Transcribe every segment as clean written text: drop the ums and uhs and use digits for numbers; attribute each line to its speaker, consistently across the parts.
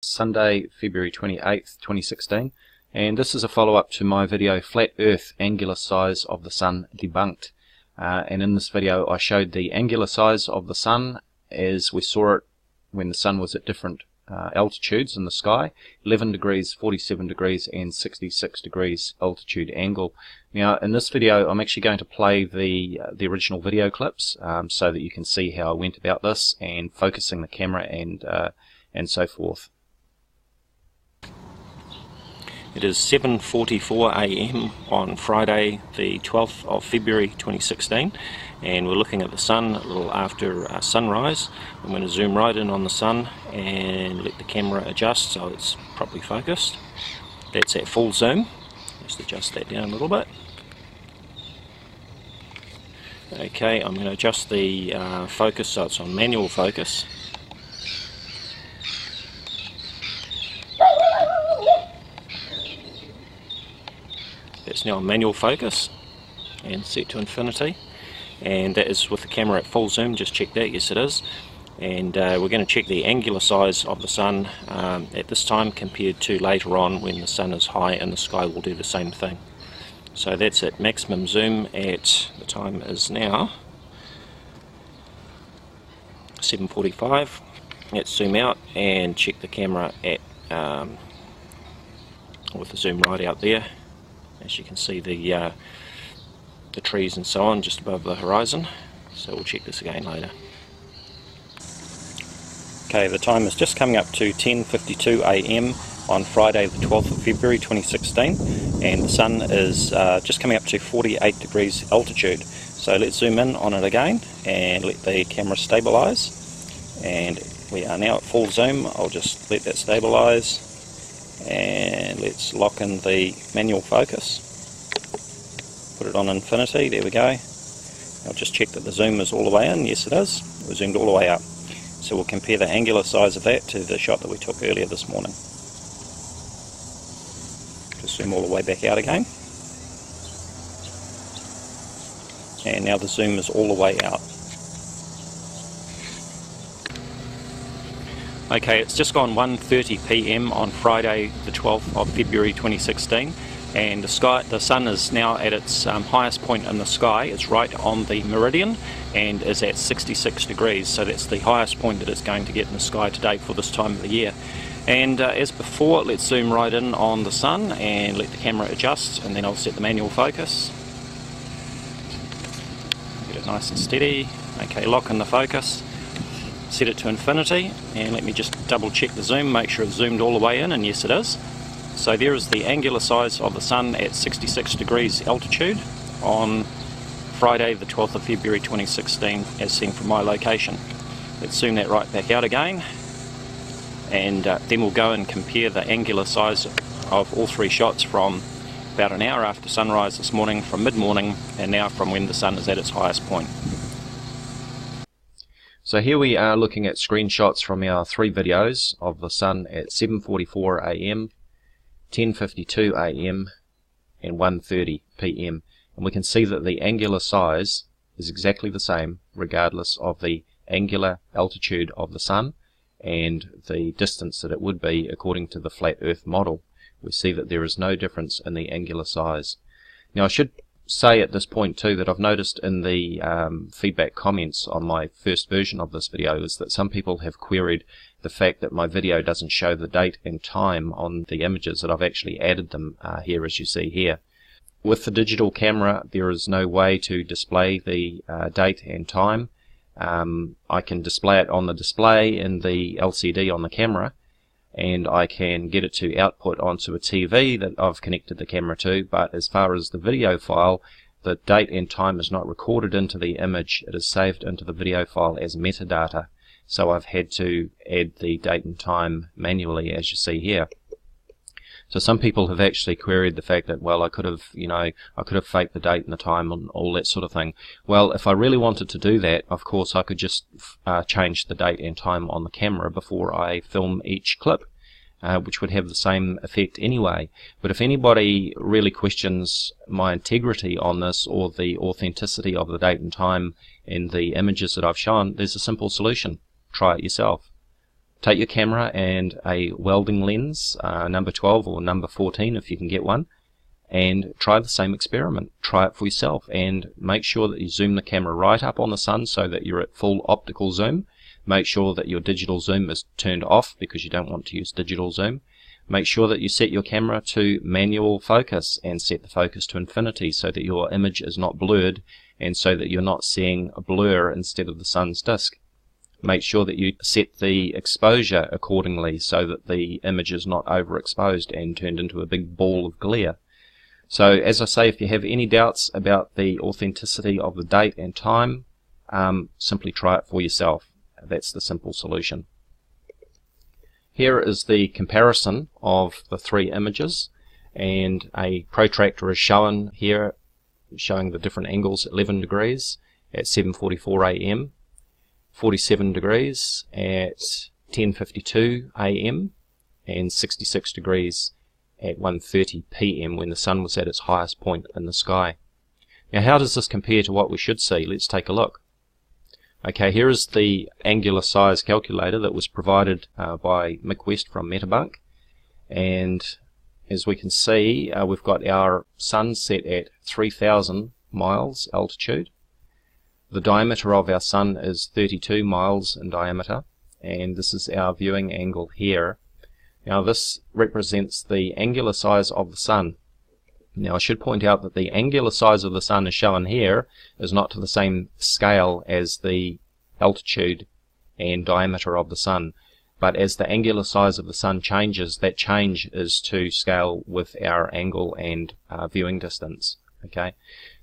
Speaker 1: Sunday, February 28th, 2016, and this is a follow-up to my video Flat Earth Angular Size of the Sun Debunked. And in this video I showed the angular size of the Sun as we saw it when the Sun was at different altitudes in the sky, 11 degrees, 47 degrees and 66 degrees altitude angle. Now in this video I'm actually going to play the original video clips so that you can see how I went about this and focusing the camera and so forth.
Speaker 2: It is 7:44 AM on Friday the 12th of February 2016, and we're looking at the Sun a little after sunrise. I'm going to zoom right in on the Sun and let the camera adjust so it's properly focused. That's at full zoom. Just adjust that down a little bit. Okay, I'm going to adjust the focus so it's on manual focus. It's now on manual focus and set to infinity, and that is with the camera at full zoom. Just check that. Yes, it is. And we're going to check the angular size of the Sun at this time compared to later on when the Sun is high in the sky. We'll do the same thing. So that's at maximum zoom at, the time is now 7:45. Let's zoom out and check the camera at with the zoom right out there. As you can see the trees and so on just above the horizon, so we'll check this again later. Okay, the time is just coming up to 10:52 AM on Friday the 12th of February 2016, and the Sun is just coming up to 48 degrees altitude. So let's zoom in on it again and let the camera stabilize, and we are now at full zoom. I'll just let that stabilize and let's lock in the manual focus, put it on infinity. There we go. I'll just check that the zoom is all the way in. Yes, it is. We're zoomed all the way up. So we'll compare the angular size of that to the shot that we took earlier this morning. Just zoom all the way back out again, and now the zoom is all the way out. Okay, it's just gone 1:30 PM on Friday the 12th of February 2016, and the Sun is now at its highest point in the sky. It's right on the meridian and is at 66 degrees, so that's the highest point that it's going to get in the sky today for this time of the year. And as before, let's zoom right in on the Sun and let the camera adjust, and then I'll set the manual focus. Get it nice and steady. Okay, lock in the focus. Set it to infinity, and let me just double check the zoom, make sure it's zoomed all the way in, and yes it is. So there is the angular size of the Sun at 66 degrees altitude on Friday the 12th of February 2016 as seen from my location. Let's zoom that right back out again, and then we'll go and compare the angular size of all three shots from about an hour after sunrise this morning, from mid-morning, and now from when the Sun is at its highest point.
Speaker 1: So here we are looking at screenshots from our three videos of the Sun at 7:44 AM, 10:52 AM and 1:30 PM, and we can see that the angular size is exactly the same regardless of the angular altitude of the Sun and the distance that it would be according to the flat Earth model. We see that there is no difference in the angular size. Now I should say at this point too that I've noticed in the feedback comments on my first version of this video is that some people have queried the fact that my video doesn't show the date and time on the images, that I've actually added them here as you see here. With the digital camera there is no way to display the date and time. I can display it on the display in the LCD on the camera, and I can get it to output onto a TV that I've connected the camera to, but as far as the video file, the date and time is not recorded into the image. It is saved into the video file as metadata, so I've had to add the date and time manually as you see here. So some people have actually queried the fact that, well, I could have faked the date and the time and all that sort of thing. Well, if I really wanted to do that, of course I could just change the date and time on the camera before I film each clip, which would have the same effect anyway. But if anybody really questions my integrity on this or the authenticity of the date and time in the images that I've shown, there's a simple solution. Try it yourself. Take your camera and a welding lens, number 12 or number 14 if you can get one, and try the same experiment. Try it for yourself and make sure that you zoom the camera right up on the sun so that you're at full optical zoom. Make sure that your digital zoom is turned off because you don't want to use digital zoom. Make sure that you set your camera to manual focus and set the focus to infinity so that your image is not blurred and so that you're not seeing a blur instead of the sun's disk. Make sure that you set the exposure accordingly so that the image is not overexposed and turned into a big ball of glare. So as I say, if you have any doubts about the authenticity of the date and time, simply try it for yourself. That's the simple solution. Here is the comparison of the three images, and a protractor is shown here showing the different angles at 11 degrees at 7:44 AM, 47 degrees at 10:52 AM, and 66 degrees at 1:30 PM when the sun was at its highest point in the sky. Now how does this compare to what we should see? Let's take a look. Okay, here is the angular size calculator that was provided by Mick West from Debunked, and as we can see, we've got our sun set at 3,000 miles altitude. The diameter of our sun is 32 miles in diameter, and this is our viewing angle here. Now this represents the angular size of the sun. Now I should point out that the angular size of the sun is shown here is not to the same scale as the altitude and diameter of the sun, but as the angular size of the sun changes, that change is to scale with our angle and viewing distance. Okay,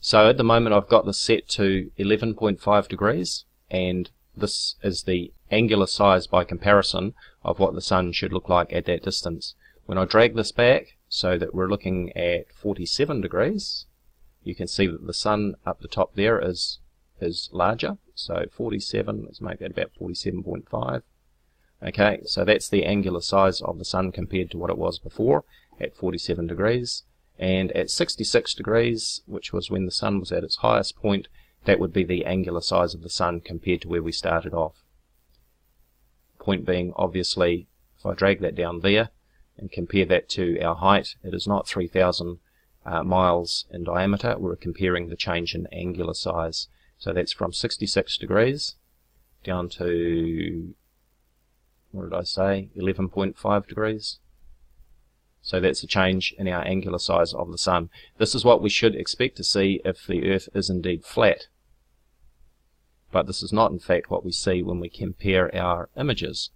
Speaker 1: so at the moment I've got this set to 11.5 degrees, and this is the angular size by comparison of what the sun should look like at that distance. When I drag this back so that we're looking at 47 degrees, you can see that the sun up the top there is larger. So 47, let's make that about 47.5. Okay, so that's the angular size of the sun compared to what it was before at 47 degrees. And at 66 degrees, which was when the sun was at its highest point, that would be the angular size of the sun compared to where we started off. Point being, obviously, if I drag that down there and compare that to our height, it is not 3,000 miles in diameter. We're comparing the change in angular size. So that's from 66 degrees down to, what did I say, 11.5 degrees. So that's a change in our angular size of the sun. This is what we should expect to see if the Earth is indeed flat. But this is not in fact what we see when we compare our images.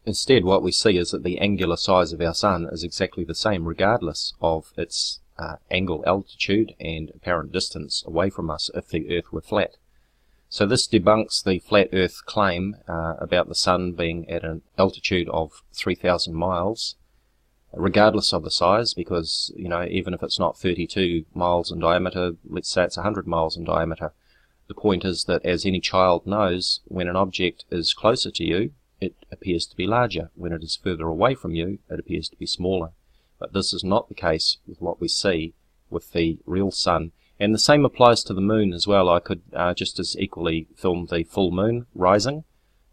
Speaker 1: Instead, what we see is that the angular size of our sun is exactly the same regardless of its angle, altitude and apparent distance away from us if the Earth were flat. So this debunks the flat Earth claim about the sun being at an altitude of 3,000 miles regardless of the size, because even if it's not 32 miles in diameter, let's say it's 100 miles in diameter. The point is that, as any child knows, when an object is closer to you, it appears to be larger. When it is further away from you, it appears to be smaller. But this is not the case with what we see with the real sun. And the same applies to the moon as well. I could just as equally film the full moon rising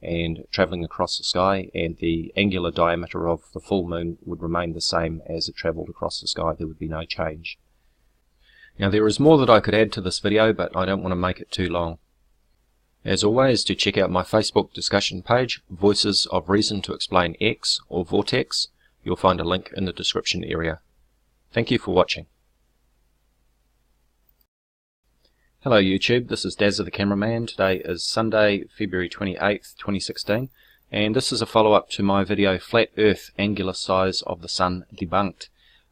Speaker 1: and travelling across the sky, and the angular diameter of the full moon would remain the same as it travelled across the sky. There would be no change. Now there is more that I could add to this video, but I don't want to make it too long. As always, do check out my Facebook discussion page, Voices of Reason to Explain X, or VORTEX. You'll find a link in the description area. Thank you for watching. Hello YouTube, this is Dazza the Cameraman. Today is Sunday, February 28th, 2016, and this is a follow-up to my video Flat Earth Angular Size of the Sun Debunked.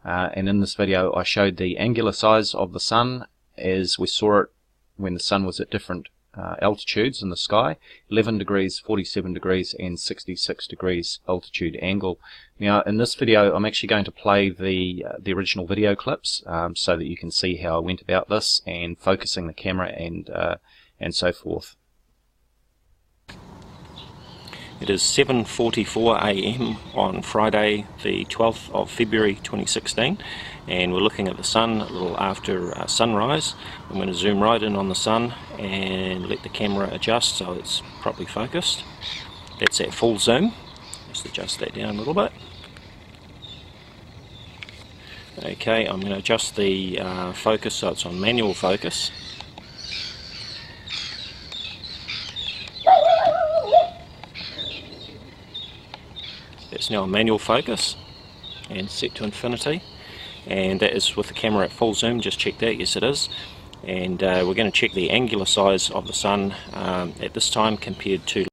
Speaker 1: And in this video I showed the angular size of the sun as we saw it when the sun was at different altitudes in the sky, 11 degrees, 47 degrees and 66 degrees altitude angle. Now in this video I'm actually going to play the original video clips so that you can see how I went about this and focusing the camera and so forth.
Speaker 2: It is 7:44 AM on Friday the 12th of February 2016, and we're looking at the sun a little after sunrise. I'm going to zoom right in on the sun and let the camera adjust so it's properly focused. it's at full zoom. Just adjust that down a little bit. Okay, I'm going to adjust the focus so it's on manual focus. It's now on manual focus and set to infinity, and that is with the camera at full zoom. Just check that. Yes, it is. And we're going to check the angular size of the Sun at this time compared to